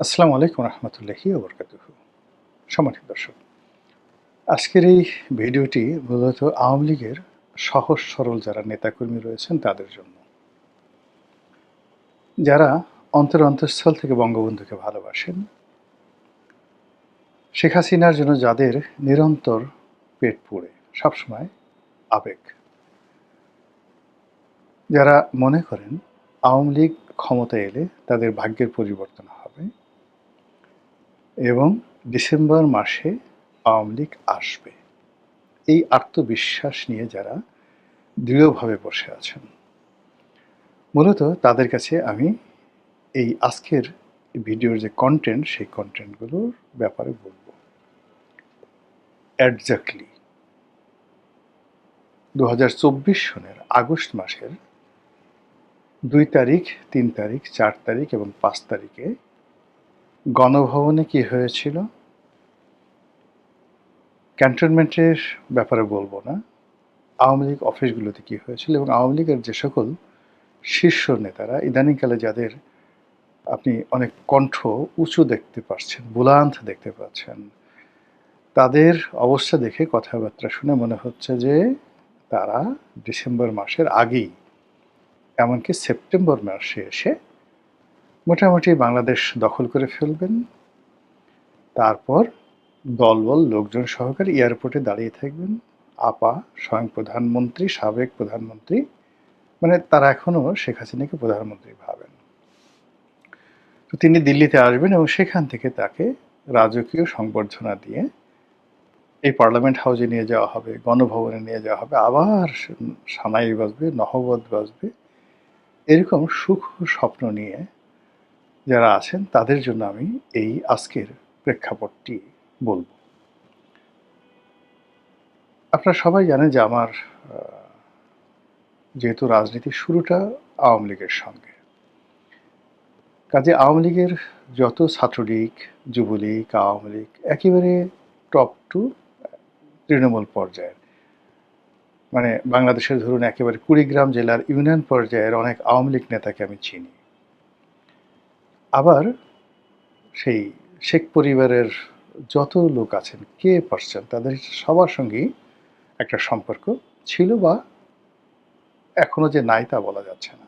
আসসালামু আলাইকুম রহমতুল্লাহি ওবরকাতুহু। সম্মানিত দর্শক, আজকের এই ভিডিওটি মূলত আওয়ামী লীগের সহজ সরল যারা নেতাকর্মী রয়েছেন তাদের জন্য, যারা অন্তরস্থল থেকে বঙ্গবন্ধুকে ভালোবাসেন, শেখ হাসিনার জন্য যাদের নিরন্তর পেট পুড়ে সবসময় আবেগ, যারা মনে করেন আওয়ামী লীগ ক্ষমতায় এলে তাদের ভাগ্যের পরিবর্তন হবে এবং ডিসেম্বর মাসে আওয়ামী লীগ আসবে, এই আত্মবিশ্বাস নিয়ে যারা দৃঢ়ভাবে বসে আছেন, মূলত তাদের কাছে আমি এই আজকের ভিডিওর যে কন্টেন্ট, সেই কন্টেন্টগুলোর ব্যাপারে বলবো। এক্স্যাক্টলি 2024 সনের আগস্ট মাসের 2 তারিখ, 3 তারিখ, 4 তারিখ এবং 5 তারিখে গণভবনে কি হয়েছিল, ক্যান্টনমেন্টের ব্যাপারে বলবো না, আওয়ামী লীগ অফিসগুলোতে কি হয়েছিল এবং আওয়ামী লীগের যে সকল শীর্ষ নেতারা ইদানিংকালে যাদের আপনি অনেক কণ্ঠ উঁচু দেখতে পাচ্ছেন, বুলান্ত দেখতে পাচ্ছেন, তাদের অবস্থা দেখে কথাবার্তা শুনে মনে হচ্ছে যে তারা ডিসেম্বর মাসের আগেই, এমনকি সেপ্টেম্বর মাসে এসে মোটামুটি বাংলাদেশ দখল করে ফেলবেন। তারপর দলবল লোকজন সহকারে এয়ারপোর্টে দাঁড়িয়ে থাকবেন। আপা স্বয়ং প্রধানমন্ত্রী, সাবেক প্রধানমন্ত্রী, মানে তারা এখনও শেখ হাসিনাকে প্রধানমন্ত্রী ভাবেন। তো তিনি দিল্লিতে আসবেন এবং সেখান থেকে তাকে রাজকীয় সংবর্ধনা দিয়ে এই পার্লামেন্ট হাউসে নিয়ে যাওয়া হবে, গণভবনে নিয়ে যাওয়া হবে, আবার সানাই বাজবে, নহবত বাজবে। এরকম সুখ স্বপ্ন নিয়ে যারা আছেন তাদের জন্য আমি এই আজকের প্রেক্ষাপটটি বলব। আপনারা সবাই জানেন যে আমার যেহেতু রাজনীতির শুরুটা আওয়ামী লীগের সঙ্গে, কাজে আওয়ামী লীগের যত ছাত্রলীগ, যুবলীগ, আওয়ামী লীগ একেবারে টপ টু তৃণমূল পর্যায়ের, মানে বাংলাদেশের ধরুন একেবারে কুড়িগ্রাম জেলার ইউনিয়ন পর্যায়ের অনেক আওয়ামী লীগ নেতাকে আমি চিনি। আবার সেই শেখ পরিবারের যত লোক আছেন, কে পারছেন, তাদের সবার সঙ্গেই একটা সম্পর্ক ছিল বা এখনো যে নাই তা বলা যাচ্ছে না।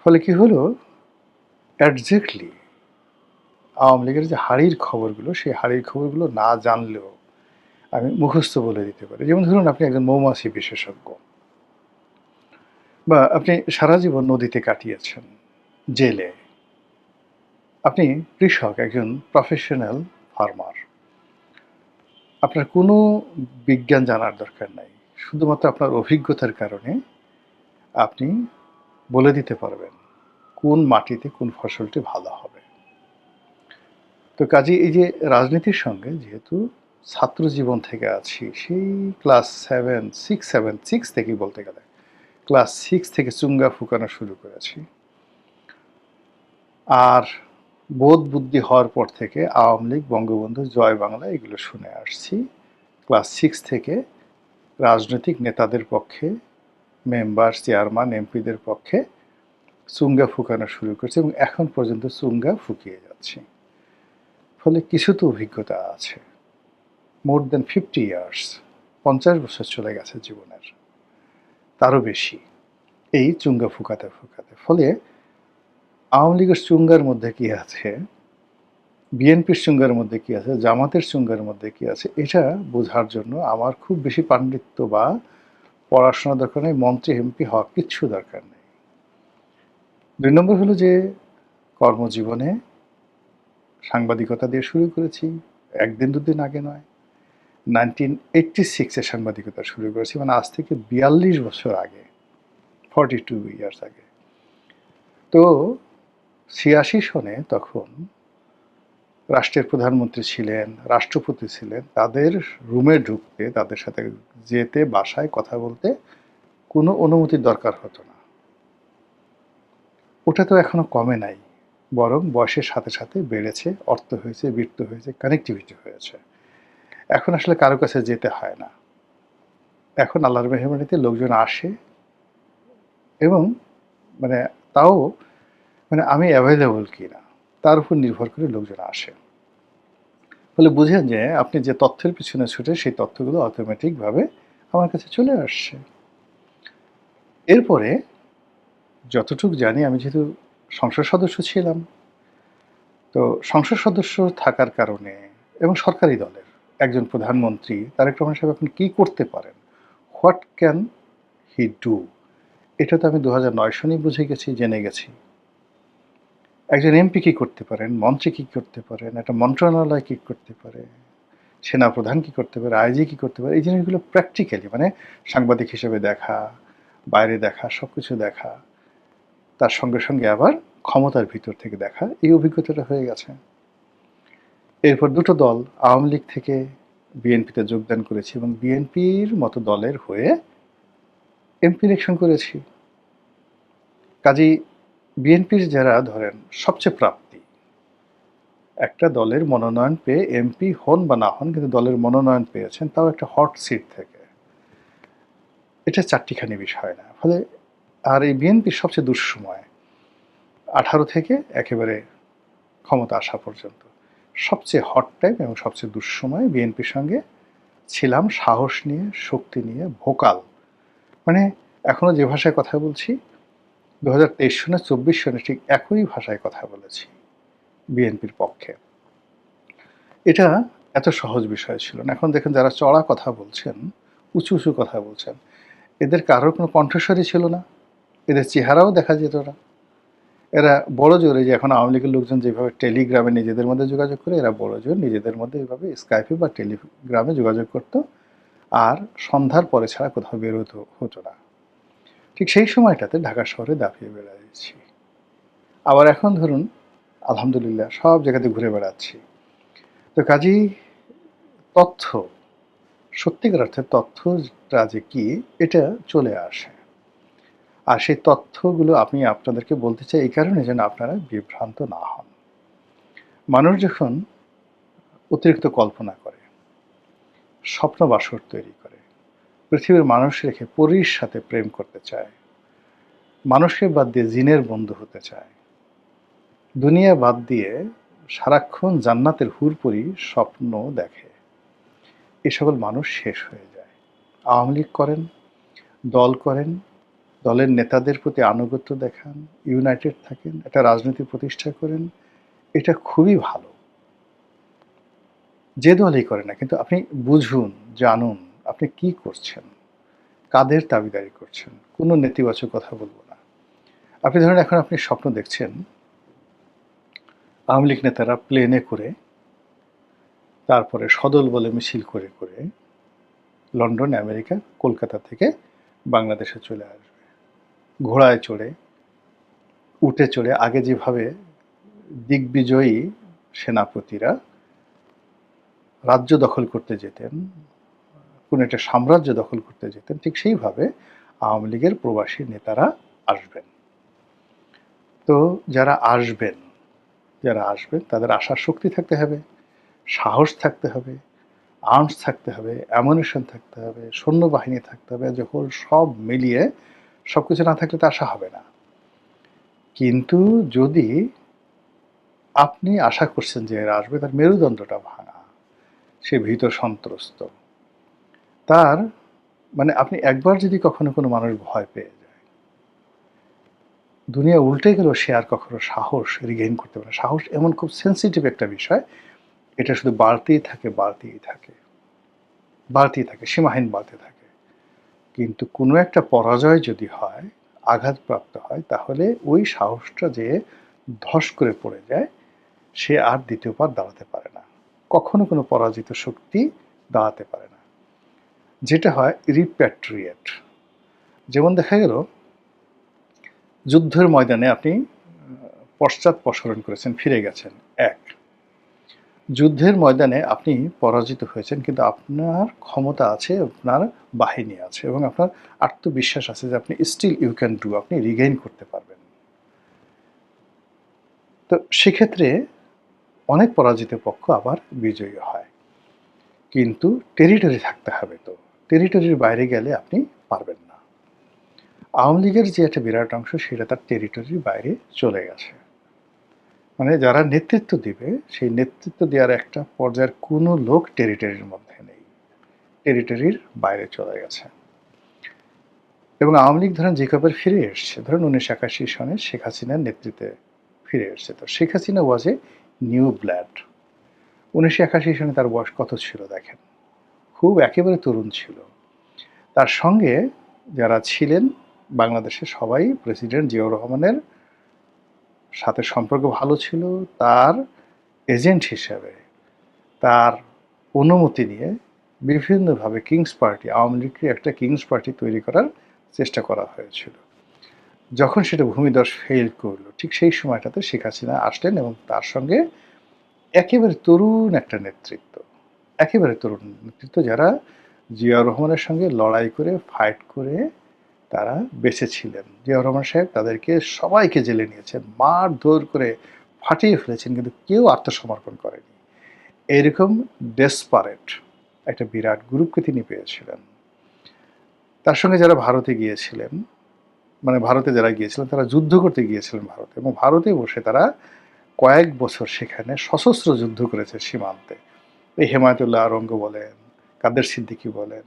ফলে কি হলো, এক্স্যাক্টলি আওয়ামী লীগের যে হাড়ির খবরগুলো, সেই হাড়ির খবরগুলো না জানলেও আমি মুখস্থ বলে দিতে পারি। যেমন ধরুন, আপনি একজন মৌমাছি বিশেষজ্ঞ, বা আপনি সারা জীবন নদীতে কাটিয়েছেন, জেলে, আপনি কৃষক, একজন প্রফেশনাল ফার্মার, আপনার কোনো বিজ্ঞান জানার দরকার নাই, শুধুমাত্র আপনার অভিজ্ঞতার কারণে আপনি বলে দিতে পারবেন কোন মাটিতে কোন ফসলটি ভালো হবে। তো কাজে এই যে রাজনীতির সঙ্গে যেহেতু ছাত্র জীবন থেকে আছি, সেই ক্লাস 6 থেকেই বলতে গেলে ক্লাস 6 থেকে চুঙ্গা ফুকানো শুরু করেছি। আর বোধ বুদ্ধি হওয়ার পর থেকে আওয়ামী লীগ, বঙ্গবন্ধু, জয় বাংলা এগুলো শুনে আসছি। ক্লাস 6 থেকে রাজনৈতিক নেতাদের পক্ষে, মেম্বার, চেয়ারম্যান, এমপিদের পক্ষে চুঙ্গা ফুকানো শুরু করছি এবং এখন পর্যন্ত চুঙ্গা ফুকিয়ে যাচ্ছি। ফলে কিছু তো অভিজ্ঞতা আছে। মোর দেন 50 ইয়ার্স, 50 বছর চলে গেছে জীবনের, তারও বেশি এই চুঙ্গা ফুকাতে ফুকাতে। ফলে আওয়ামী লীগের চুঙ্গার মধ্যে কি আছে, বিএনপির চুঙ্গার মধ্যে কি আছে, জামাতের চুঙ্গার মধ্যে কি আছে, এটা বোঝার জন্য আমার খুব বেশি পাণ্ডিত্য বা পড়াশোনা দরকার নেই, মন্ত্রী এমপি হওয়া কিচ্ছু দরকার নেই। 2 নম্বর হলো যে কর্মজীবনে সাংবাদিকতা দিয়ে শুরু করেছি, একদিন দুদিন আগে নয়। 1986-এ সাংবাদিকতা শুরু করেছি, মানে আজ থেকে 42 বছর আগে, 42 ইয়ার্স আগে। তো 86 সনে তখন রাষ্ট্রের প্রধানমন্ত্রী ছিলেন, রাষ্ট্রপতি ছিলেন, তাদের রুমে ঢুকতে, তাদের সাথে যেতে, বাসায় কথা বলতে কোনো অনুমতির দরকার হতো না। ওটা তো এখনো কমে নাই, বরং বয়সের সাথে সাথে বেড়েছে, অর্থ হয়েছে, বৃত্ত হয়েছে, কানেক্টিভিটি হয়েছে। এখন আসলে কারো কাছে যেতে হয় না। এখন আল্লাহর মেহরবানিতে লোকজন আসে এবং মানে তাও মানে আমি অ্যাভেলেবল কিনা, তার উপর নির্ভর করে লোকজন আসে। ফলে বুঝেন যে আপনি যে তথ্যের পিছনে ছুটে সেই তথ্যগুলো অটোমেটিকভাবে আমার কাছে চলে আসছে। এরপরে যতটুকু জানি, আমি যেহেতু সংসদ সদস্য ছিলাম, তো সংসদ সদস্য থাকার কারণে এবং সরকারি দলের একজন প্রধানমন্ত্রী তারেক রহমান সাহেব এখন কী করতে পারেন, হোয়াট ক্যান হি ডু, এটা তো আমি 2009 সনেই বুঝে গেছি, জেনে গেছি। একজন এমপি কী করতে পারেন, মন্ত্রী কী করতে পারেন, একটা মন্ত্রণালয় কী করতে পারে, সেনাপ্রধান কী করতে পারে, আইজি কী করতে পারে, এই জিনিসগুলো প্র্যাকটিক্যালি মানে সাংবাদিক হিসেবে দেখা, বাইরে দেখা, সব কিছু দেখা, তার সঙ্গে সঙ্গে আবার ক্ষমতার ভিতর থেকে দেখা, এই অভিজ্ঞতাটা হয়ে গেছে। এরপর দুটো দল, আওয়ামী লীগ থেকে বিএনপিতে যোগদান করেছি এবং বিএনপির মতো দলের হয়ে এমপি ইলেকশন করেছি। কাজেই বিএনপির যারা ধরেন সবচেয়ে প্রাপ্তি, একটা দলের মনোনয়ন পেয়ে এমপি হন বা না হন, কিন্তু দলের মনোনয়ন পেয়েছেন, তাও একটা হট সিট থেকে, এটা চারটিখানি বিষয় না। ফলে আর এই বিএনপির সবচেয়ে দুঃসময় 18 থেকে একেবারে ক্ষমতা আসা পর্যন্ত সবচেয়ে হট টাইম এবং সবচেয়ে দুঃসময় বিএনপির সঙ্গে ছিলাম, সাহস নিয়ে, শক্তি নিয়ে, ভোকাল, মানে এখনো যে ভাষায় কথা বলছি 2023 সনে 24 সনে ঠিক একই ভাষায় কথা বলেছি বিএনপির পক্ষে। এটা এত সহজ বিষয় ছিল না। এখন দেখেন যারা চড়া কথা বলছেন, উঁচু উঁচু কথা বলছেন, এদের কারোর কোনো কণ্ঠস্বরই ছিল না, এদের চেহারাও দেখা যেত না। এরা বড় জোরে, যে এখন আওয়ামী লীগের লোকজন যেভাবে টেলিগ্রামে নিজেদের মধ্যে যোগাযোগ করে, এরা বড় জোর নিজেদের মধ্যে এভাবে স্কাইপে বা টেলিগ্রামে যোগাযোগ করত, আর সন্ধ্যার পরে ছাড়া কোথাও বেরোতে হতো না। ঠিক সেই সময়টাতে ঢাকা শহরে দাপিয়ে বেড়াচ্ছি। আবার এখন ধরুন আলহামদুলিল্লাহ সব জায়গাতে ঘুরে বেড়াচ্ছি। তো কাজেই তথ্য, সত্যিকার অর্থে তথ্যটা যে কি, এটা চলে আসে। আর সেই তথ্যগুলো আমি আপনাদেরকে বলতে চাই এই কারণে যেন আপনারা বিভ্রান্ত না হন। মানুষ যখন অতিরিক্ত কল্পনা করে, স্বপ্ন বাসর তৈরি করে, পৃথিবীর মানুষ রেখে পরীর সাথে প্রেম করতে চায়, মানুষকে বাদ দিয়ে জিনের বন্ধু হতে চায়, দুনিয়া বাদ দিয়ে সারাক্ষণ জান্নাতের হুরপরি স্বপ্ন দেখে, এ সকল মানুষ শেষ হয়ে যায়। আওয়ামী লীগ করেন, দল করেন, দলের নেতাদের প্রতি আনুগত্য দেখান, ইউনাইটেড থাকেন, একটা রাজনীতি প্রতিষ্ঠা করেন, এটা খুবই ভালো। যে দলই করে না, কিন্তু আপনি বুঝুন, জানুন আপনি কি করছেন, কাদের দাবিদারি করছেন। কোনো নেতিবাচক কথা বলবো না। আপনি ধরেন এখন আপনি স্বপ্ন দেখছেন আওয়ামী লীগ নেতারা প্লেনে করে, তারপরে সদল বলে মিছিল করে করে লন্ডন, আমেরিকা, কলকাতা থেকে বাংলাদেশে চলে আসবে, ঘোড়ায় চড়ে, উটে চড়ে। আগে যেভাবে দিগ্বিজয়ী সেনাপতিরা রাজ্য দখল করতে যেতেন, কোন একটা সাম্রাজ্য দখল করতে যেতেন, ঠিক সেইভাবে আওয়ামী লীগের প্রবাসী নেতারা আসবেন। তো যারা আসবেন তাদের আসার শক্তি থাকতে হবে, সাহস থাকতে হবে, আর্মস থাকতে হবে, অ্যামুনিশন থাকতে হবে, সৈন্যবাহিনী থাকতে হবে, যখন সব মিলিয়ে সবকিছু না থাকলে তো আসা হবে না। কিন্তু যদি আপনি আশা করছেন যে এরা আসবে, তার মেরুদণ্ডটা ভাঙা, সে ভীত সন্ত্রস্ত, তার মানে আপনি একবার যদি কখনো কোনো মানুষ ভয় পেয়ে যায়, দুনিয়া উল্টে গেলেও সে আর কখনো সাহস রিগেইন করতে পারে না। সাহস এমন খুব সেন্সিটিভ একটা বিষয়, এটা শুধু বাড়তেই থাকে, বাড়তেই থাকে, বাড়তেই থাকে, সীমাহীন বাড়তে থাকে। কিন্তু কোনো একটা পরাজয় যদি হয়, আঘাতপ্রাপ্ত হয়, তাহলে ওই সাহসটা যে ধস করে পড়ে যায়, সে আর দ্বিতীয়বার দাঁড়াতে পারে না। কখনো কোনো পরাজিত শক্তি দাঁড়াতে পারে না। যেটা হয় রিপ্যাট্রিয়েট। যেমন দেখা গেল যুদ্ধের ময়দানে আপনি পশ্চাৎপসরণ করেছেন, ফিরে গেছেন, এক। যুদ্ধের ময়দানে আপনি পরাজিত হয়েছেন, কিন্তু আপনার ক্ষমতা আছে, আপনার বাহিনী আছে এবং আপনার আত্মবিশ্বাস আছে যে আপনি স্টিল ইউ ক্যান ডু, আপনি রিগেইন করতে পারবেন। তো সেক্ষেত্রে অনেক পরাজিত পক্ষ আবার বিজয়ী হয়, কিন্তু টেরিটরি থাকতে হবে। তো টেরিটরির বাইরে গেলে আপনি পারবেন না। আওয়ামী লীগের যে একটা বিরাট অংশ, সেটা তার টেরিটরির বাইরে চলে গেছে। মানে যারা নেতৃত্ব দিবে সেই নেতৃত্ব দেওয়ার একটা পর্যায়ের কোনো লোক টেরিটরির মধ্যে নেই, টেরিটরির বাইরে চলে গেছে। এবং আওয়ামী লীগ ধরেন যে কবার ফিরে এসছে, ধরুন 1981 সনে শেখ হাসিনার নেতৃত্বে ফিরে এসছে, তো শেখ হাসিনা ওয়াজ এ নিউ ব্লাড। 1981 সনে তার বয়স কত ছিল দেখেন, খুব একেবারে তরুণ ছিল। তার সঙ্গে যারা ছিলেন বাংলাদেশে সবাই প্রেসিডেন্ট জিয়াউর রহমানের সাথে সম্পর্ক ভালো ছিল। তার এজেন্ট হিসেবে তার অনুমতি নিয়ে বিভিন্নভাবে কিংস পার্টি, আওয়ামী লীগকে একটা কিংস পার্টি তৈরি করার চেষ্টা করা হয়েছিল। যখন সেটা ভূমিধস ফেল করলো, ঠিক সেই সময়টাতে শেখ হাসিনা আসলেন এবং তার সঙ্গে একেবারে তরুণ একটা নেতৃত্ব, একেবারে তরুণ নেতৃত্ব, যারা জিয়াউর রহমানের সঙ্গে লড়াই করে ফাইট করে তারা বেঁচে ছিলেন। জিয়াউর রহমান সাহেব তাদেরকে সবাইকে জেলে নিয়েছেন, মারধর করে ফাটিয়ে ফেলেছেন, কিন্তু কেউ আত্মসমর্পণ করেনি। এরকম ডেসপারেট একটা বিরাট গ্রুপকে তিনি পেয়েছিলেন। তার সঙ্গে যারা ভারতে গিয়েছিলেন, মানে ভারতে যারা গিয়েছিলেন তারা যুদ্ধ করতে গিয়েছিলেন ভারতে, এবং ভারতে বসে তারা কয়েক বছর সেখানে সশস্ত্র যুদ্ধ করেছে সীমান্তে। এই হেমায়েতুল্লাহ আরঙ্গ বলেন, কাদের সিদ্দিকী বলেন।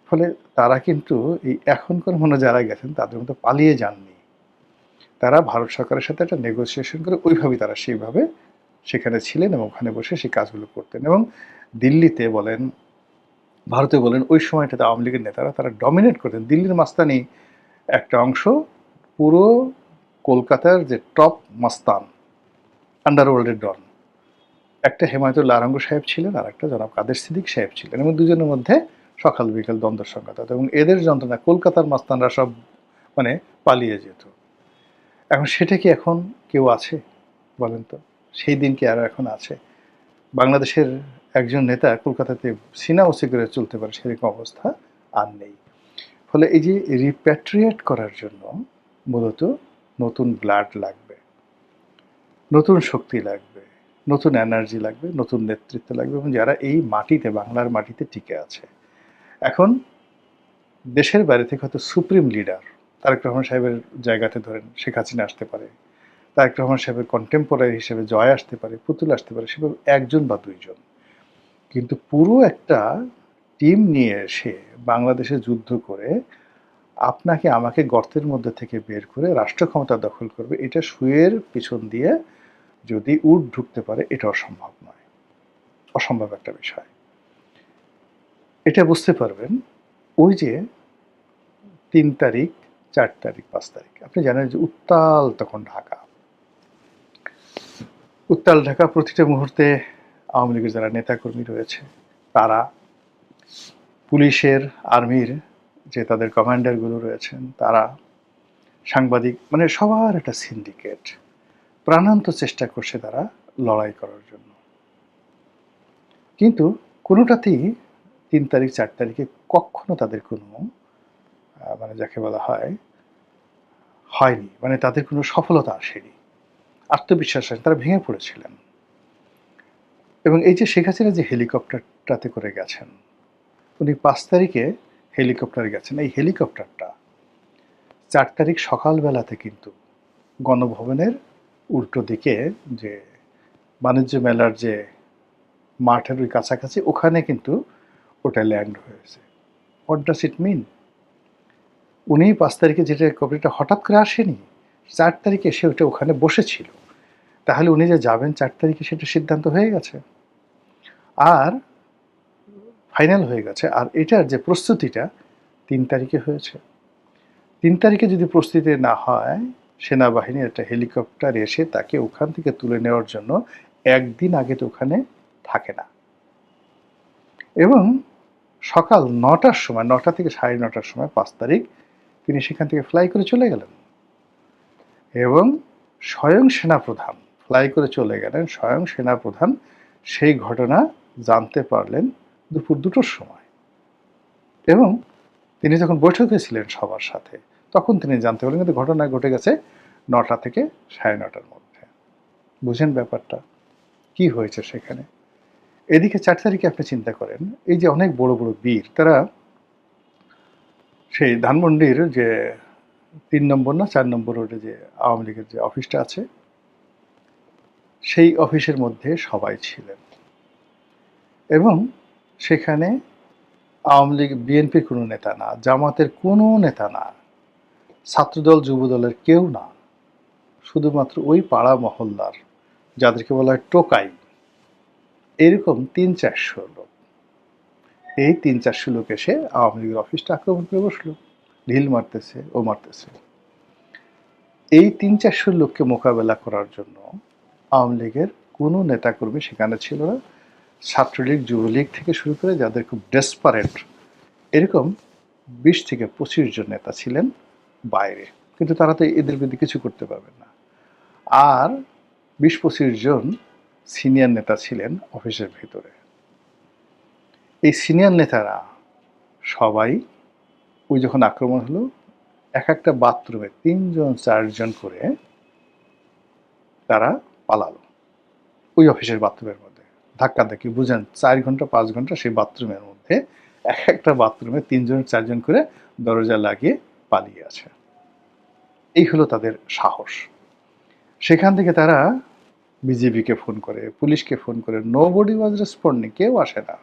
ফলে তারা কিন্তু এই এখনকার মনে যারা গেছেন তাদের মতো পালিয়ে যাননি। তারা ভারত সরকারের সাথে একটা নেগোসিয়েশন করে ওইভাবেই তারা সেইভাবে সেখানে ছিলেন এবং ওখানে বসে সেই কাজগুলো করতেন। এবং দিল্লিতে বলেন, ভারতে বলেন, ওই সময়টাতে আওয়ামী লীগের নেতারা তারা ডমিনেট করতেন। দিল্লির মাস্তানি একটা অংশ পুরো কলকাতার যে টপ মাস্তান, আন্ডারওয়ার্ল্ডের ডন, একটা হেমায়েতুল্লাহ আরঙ্গ সাহেব ছিলেন আর একটা জনাব কাদের সিদ্দিক সাহেব ছিলেন, এবং দুজনের মধ্যে সকাল বিকাল দ্বন্দ্ব সংঘাত হতো, এবং এদের যন্ত্রণা কলকাতার মাস্তানরা সব মানে পালিয়ে যেত। এখন সেটা কি এখন কেউ আছে বলেন তো? সেই দিন কি আর এখন আছে? বাংলাদেশের একজন নেতা কলকাতাতে সিনা ওসি করে চলতে পারে সেরকম অবস্থা আর নেই। ফলে এই যে রিপ্যাট্রিয়েট করার জন্য মূলত নতুন ব্লাড লাগবে, নতুন শক্তি লাগবে, নতুন এনার্জি লাগবে, নতুন নেতৃত্ব লাগবে, এবং যারা এই মাটিতে, বাংলার মাটিতে টিকে আছে। এখন দেশের বাইরে থেকে হয়তো সুপ্রিম লিডার তারেক রহমান সাহেবের জায়গাতে ধরেন শেখ হাসিনা আসতে পারে, তারেক রহমান সাহেবের কন্টেম্পোরারি হিসেবে জয় আসতে পারে, পুতুল আসতে পারে, সেভাবে একজন বা দুইজন। কিন্তু পুরো একটা টিম নিয়ে এসে বাংলাদেশে যুদ্ধ করে আপনাকে আমাকে গর্তের মধ্যে থেকে বের করে রাষ্ট্র ক্ষমতা দখল করবে, এটা শুয়ের পিছন দিয়ে যদি উট ঢুকতে পারে, এটা অসম্ভব নয়, অসম্ভব একটা বিষয়। এটা বুঝতে পারবেন ওই যে 3 তারিখ, 4 তারিখ, 5 তারিখ, আপনি জানেন যে উত্তাল তখন ঢাকা, উত্তাল ঢাকা। প্রতিটা মুহূর্তে আওয়ামী লীগের যারা নেতাকর্মী রয়েছে তারা, পুলিশের, আর্মির যে তাদের কমান্ডারগুলো রয়েছেন তারা, সাংবাদিক, মানে সবার একটা সিন্ডিকেট প্রাণান্ত চেষ্টা করছে তারা লড়াই করার জন্য। কিন্তু কোনোটাতেই 3 তারিখ, 4 তারিখে কখনো তাদের কোনো মানে যাকে বলা হয় হয়নি, মানে তাদের কোনো সফলতা আসেনি, আত্মবিশ্বাস আসেনি, তারা ভেঙে পড়েছিলেন। এবং এই যে শেখ হাসিনা যে হেলিকপ্টারটাতে করে গেছেন, উনি 5 তারিখে হেলিকপ্টারে গেছেন। এই হেলিকপ্টারটা 4 তারিখ সকালবেলাতে কিন্তু গণভবনের উল্টো দিকে যে বাণিজ্য মেলার যে মাঠের ওই কাছাকাছি, ওখানে কিন্তু ওটা ল্যান্ড হয়েছে। হোয়াট ডাস ইট মিন? উনি 5 তারিখে যেটা হেলিকপ্টারটা হঠাৎ করে আসেনি, 4 তারিখে এসে ওটা ওখানে বসেছিল। তাহলে উনি যে যাবেন 4 তারিখে সেটা সিদ্ধান্ত হয়ে গেছে আর ফাইনাল হয়ে গেছে। আর এটার যে প্রস্তুতিটা 3 তারিখে হয়েছে। 3 তারিখে যদি প্রস্তুতি না হয়, সেনাবাহিনীর একটা হেলিকপ্টার এসে তাকে ওখান থেকে তুলে নেওয়ার জন্য একদিন আগে তো ওখানে থাকে না। এবং সকাল 9টার সময়, 9টা থেকে 9:30টার সময় 5 তারিখ তিনি সেখান থেকে ফ্লাই করে চলে গেলেন, এবং স্বয়ং সেনাপ্রধান ফ্লাই করে চলে গেলেন, স্বয়ং সেনাপ্রধান সেই ঘটনা জানতে পারলেন দুপুর 2টোর সময়। এবং তিনি যখন বৈঠকে ছিলেন সবার সাথে, তখন তিনি জানতে পারলেন, কিন্তু ঘটনা ঘটে গেছে 9টা থেকে 9:30টার মধ্যে। বুঝেন ব্যাপারটা কি হয়েছে সেখানে? এদিকে 4 তারিখে আপনি চিন্তা করেন, এই যে অনেক বড় বড় বীর, তারা সেই ধানমন্ডির যে 3 নম্বর না 4 নম্বর রোডে যে আওয়ামী লীগের যে অফিসটা আছে, সেই অফিসের মধ্যে সবাই ছিলেন এবং সেখানে আওয়ামী লীগ বিএনপির কোনো নেতা না, জামাতের কোনো নেতা না, ছাত্রদল যুবদলের কেউ না, শুধুমাত্র ওই পাড়া মহল্লার যাদেরকে বলা হয় টোকাই, এরকম ৩-৪০০ লোক। এই ৩-৪০০ লোক এসে আওয়ামী লীগের অফিসটা আক্রমণ করে বসলো, ঢিল মারতেছে ও মারতেছে। এই ৩-৪০০ লোককে মোকাবেলা করার জন্য আওয়ামী লীগের কোনো নেতাকর্মী সেখানে ছিল না। ছাত্রলীগ, যুবলীগ থেকে শুরু করে যাদের খুব ডেসপারেট, এরকম ২০-২৫ জন নেতা ছিলেন বাইরে, কিন্তু তারা তো এদের বিরুদ্ধে কিছু করতে পারবেন না। আর ২০-২৫ জন সিনিয়র নেতা ছিলেন অফিসের ভিতরে। এই সিনিয়র নেতারা সবাই ওই যখন আক্রমণ হলো, এক একটা বাথরুমে ৩ জন ৪ জন করে তারা পালালো ওই অফিসের বাথরুমের মধ্যে। ধাক্কাধাক্কি বুঝেন, ৪ ঘন্টা ৫ ঘন্টা সেই বাথরুমের মধ্যে এক একটা বাথরুমে ৩ জন ৪ জন করে দরজা লাগিয়ে পালিয়ে আছে। এই হলো তাদের সাহস। সেখান থেকে তারা বিজেপিকে ফোন করে, পুলিশকে ফোন করে, নোবডি ওয়াজ রেসপন্ডিং, কেউ আসে না।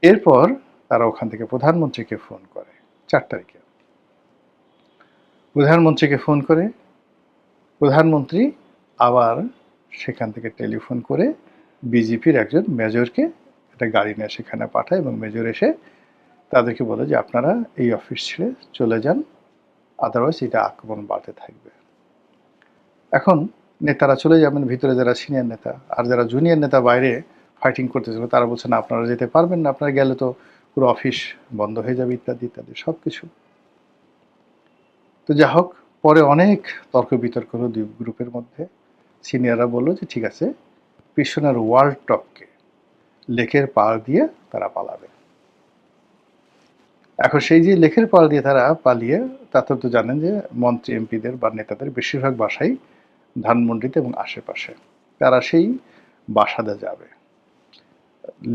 এরপর তারা ওখান থেকে প্রধানমন্ত্রীকে ফোন করে ৪ তারিখে। প্রধানমন্ত্রীকে ফোন করে প্রধানমন্ত্রী আবার সেখান থেকে টেলিফোন করে বিজেপির একজন মেজরকে একটা গাড়ি নিয়ে সেখানে পাঠায় এবং মেজর এসে তাদেরকে বলে যে আপনারা এই অফিস ছেড়ে চলে যান, আদারওয়াইজ এটা আক্রমণ বাড়তে থাকবে। এখন নেতারা চলে যাবেন, ভিতরে যারা সিনিয়র নেতা, আর যারা জুনিয়র নেতা বাইরে ফাইটিং করতেছিল তারা বলছে না আপনারা যেতে পারবেন না, আপনারা গেলে তো পুরো অফিস বন্ধ হয়ে যাবে, ইত্যাদি ইত্যাদি সব কিছু। তো যা হোক, পরে অনেক তর্ক বিতর্ক হলো দুই গ্রুপের মধ্যে। সিনিয়ররা বললো যে ঠিক আছে, পিছনের ওয়াল টপকে লেকের পাড় দিয়ে তারা পালাবে। এখন সেই যে লেকের পাড় দিয়ে তারা পালিয়ে, তাতে তো জানেন যে মন্ত্রী এমপিদের বা নেতাদের বেশিরভাগ বাসাই ধানমন্ডিতে এবং আশেপাশে, তারা সেই বাসাতে যাবে।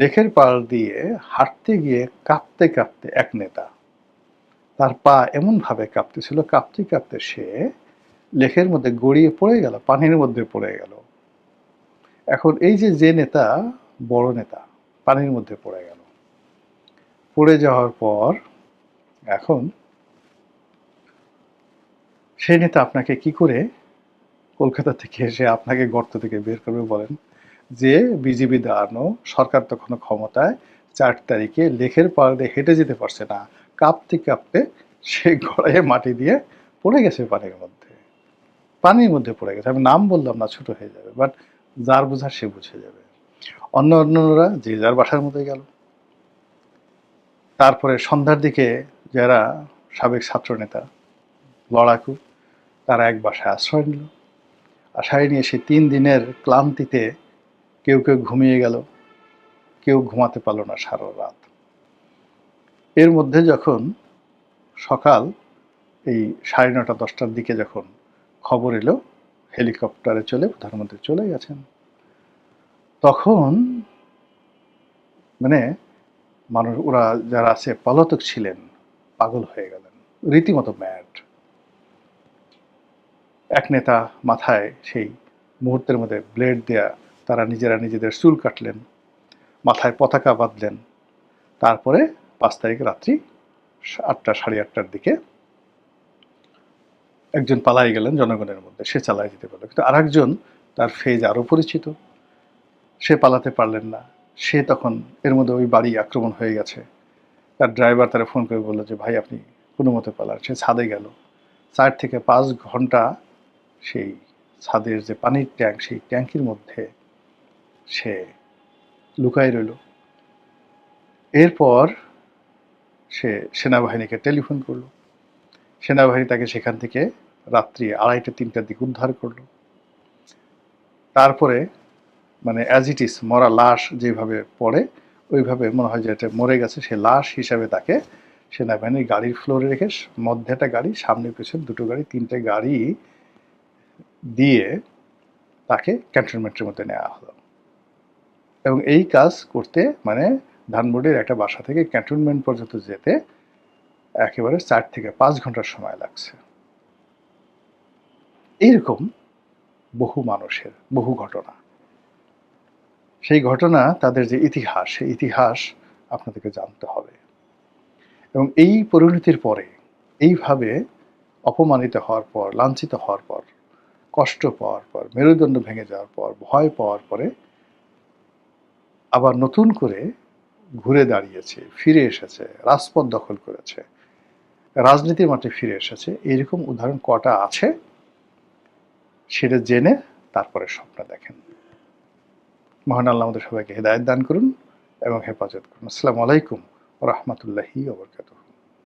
লেকের পাড় দিয়ে হাঁটতে গিয়ে কাঁপতে কাঁপতে এক নেতা, তার পা এমনভাবে কাঁপতেছিল, কাঁপতে কাঁপতে সে লেকের মধ্যে গড়িয়ে পড়ে গেল, পানির মধ্যে পড়ে গেল। এখন এই যে যে নেতা, বড় নেতা, পানির মধ্যে পড়ে গেল। পড়ে যাওয়ার পর এখন সেই নেতা আপনাকে কি করে কলকাতা থেকে এসে আপনাকে গর্ত থেকে বের করবে বলেন? যে বিজেপি দাঁড়ানো সরকার তখনও ক্ষমতায়, ৪ তারিখে লেকের পাড় দিয়ে হেঁটে যেতে পারছে না, কাঁপতে কাঁপতে সে গড়াইয়ে মাটি দিয়ে পড়ে গেছে পানির মধ্যে। পানির মধ্যে পড়ে গেছে, আমি নাম বললাম না, ছোট হয়ে যাবে, বাট যার বোঝার সে বুঝে যাবে। অন্যরা যে যার বাসার মধ্যে গেল। তারপরে সন্ধ্যার দিকে যারা সাবেক ছাত্রনেতা, লড়াকু, তারা এক বাসায় আশ্রয় নিল। আশ্রয় নিয়ে সে ৩ দিনের ক্লান্তিতে কেউ কেউ ঘুমিয়ে গেল, কেউ ঘুমাতে পারল না সারা রাত। এর মধ্যে যখন সকাল এই ৯:৩০-১০টার দিকে যখন খবর এলো হেলিকপ্টারে চলে প্রধানমন্ত্রী চলে গেছেন, তখন মানে মানুষ, ওরা যারা আছে পলাতক ছিলেন, পাগল হয়ে গেলেন, রীতিমতো ম্যাড। এক নেতা মাথায় সেই মুহূর্তের মধ্যে ব্লেড দেয়া, তারা নিজেরা নিজেদের চুল কাটলেন, মাথায় পতাকা বাঁধলেন। তারপরে ৫ তারিখ রাত্রি ৮টা ৮:৩০টার দিকে একজন পালাই গেলেন জনগণের মধ্যে, সে চালায় যেতে পারলো। কিন্তু আরেকজন, তার ফেজ আরও পরিচিত, সে পালাতে পারলেন না। সে তখন এর মধ্যে ওই বাড়ি আক্রমণ হয়ে গেছে। তার ড্রাইভার তারা ফোন করে বললো যে ভাই আপনি কোনো মতে পালান। সে ছাদে গেল, ৪ থেকে ৫ ঘন্টা সেই ছাদের যে পানির ট্যাঙ্ক, সেই ট্যাঙ্কির মধ্যে সে লুকায় রইল। এরপর সে সেনাবাহিনীকে টেলিফোন করলো, সেনাবাহিনী তাকে সেখান থেকে রাত্রি ২:৩০-৩টার দিকে উদ্ধার করলো। তারপরে মানে অ্যাজ ইট ইজ মরা লাশ যেভাবে পড়ে, ওইভাবে মনে হয় যে এটা মরে গেছে, সে লাশ হিসাবে তাকে সেনাবাহিনীর গাড়ির ফ্লোরে রেখে, মধ্যে একটা গাড়ি, সামনে পেছনে ২টো গাড়ি, ৩টে গাড়ি দিয়ে তাকে ক্যান্টনমেন্টের মধ্যে নেওয়া হলো। এবং এই কাজ করতে মানে ধানমন্ডির একটা বাসা থেকে ক্যান্টনমেন্ট পর্যন্ত যেতে একেবারে ৪ থেকে ৫ ঘন্টার সময় লাগছে। এইরকম বহু মানুষের, বহু ঘটনা। সেই ঘটনা, তাদের যে ইতিহাস, সেই ইতিহাস আপনাদেরকে জানতে হবে। এবং এই পরিণতির পরে, এইভাবে অপমানিত হওয়ার পর, লাঞ্ছিত হওয়ার পর, কষ্ট পাওয়ার পর, মেরুদণ্ড ভেঙে যাওয়ার পর, ভয় পাওয়ার পরে আবার নতুন করে ঘুরে দাঁড়িয়েছে, ফিরে এসেছে, রাজপথ দখল করেছে, রাজনীতির মাঠে ফিরে এসেছে, এইরকম উদাহরণ কটা আছে সেটা জেনে তারপরে স্বপ্ন দেখেন। মহান আল্লাহ আমাদের সবাইকে হেদায়েত দান করুন এবং হেফাজত করুন। আসসালামু আলাইকুম ওয়া রাহমাতুল্লাহি ওয়া বারাকাতুহু।